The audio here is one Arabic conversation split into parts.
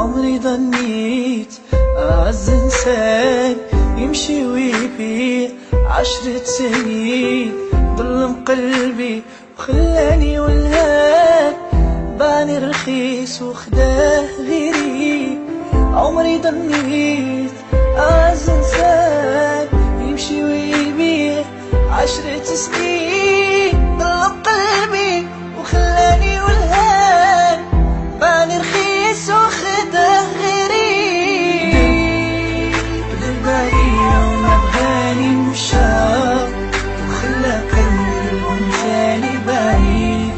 عمري ظنيت أعز إنسان يمشي ويبيع 10 سنين، ظلم قلبي وخلاني ولهان، باني رخيص وخداه غيري. عمري ظنيت أعز إنسان يمشي ويبيع 10 سنين، ظلم قلبي وخلاني ولهان، باني رخيص وخداه غيري. كذب عليا وما بغاني مشى، وخلى قلبه تاني بعيد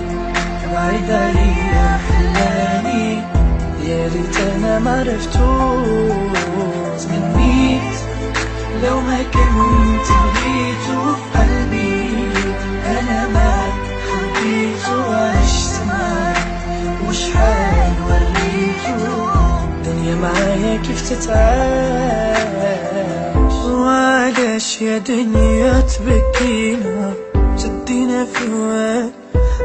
عليا، خلاني يا ريت انا معرفتوش. تمنيت لو ما كنت بغيته في قلبي، انا ما خبيته وعشت معاك، وشحال وريته الدنيا معايا كيف تتعاش. وعلاش يا دنيا تبكينا، تدينا في هواك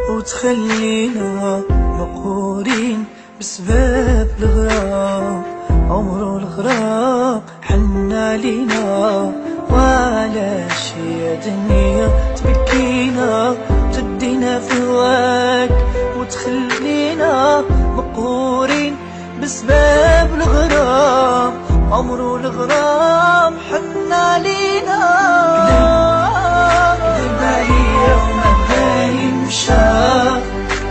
وتخلينا مقهورين بسبب الغرام، عمرو الغرام حن علينا. وعلاش يا دنيا تبكينا، تدينا في هواك وتخلينا مقهورين بسبب الغرام، عمرو الغرام حن علينا. كذب عليا وما بغاني مشى،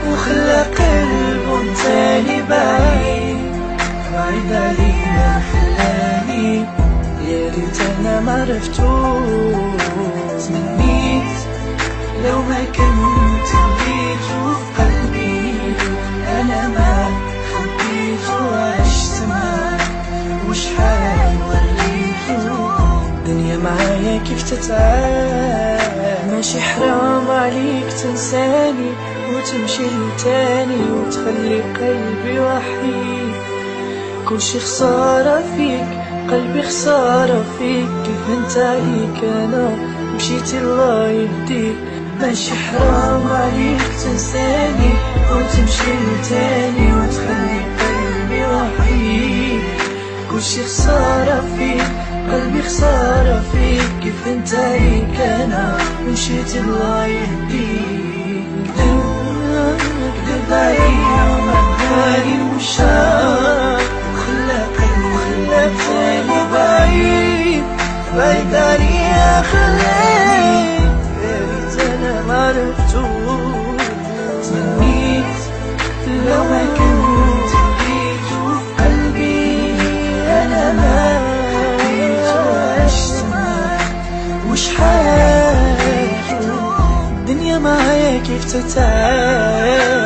وخلى قلبه تاني بعيد عليا، خلاني يا ريت انا معرفتوش. تمنيت لو ما كنت بغيته في قلبي، انا ما خبيته وعشت معاك، وشحال وريته الدنيا معايا كيف تتعاش. ماشي حرام عليك تنساني وتمشي لتاني، وتخلي قلبي وحيد. كل شي خسارة فيك، قلبي خسارة فيك، كيف انت عليك انا مشيتي الله يهديك. ماشي حرام عليك تنساني وتمشي لتاني، وتخلي قلبي وحيد. كل شي خسارة فيك، قلبي خسارة فيك، كيف انت عليك انا مشيتي الله يهديك. كذب عليا وما بغاني مشى، وخلى قلبي تاني بعيد عليا، خلاني يا ريت انا معرفتوش. تمنيت لو ما كنت بغيته في قلبي، انا ما خبيته وعشت معاك، وشحال الدنيا معايا كيف تتعاش.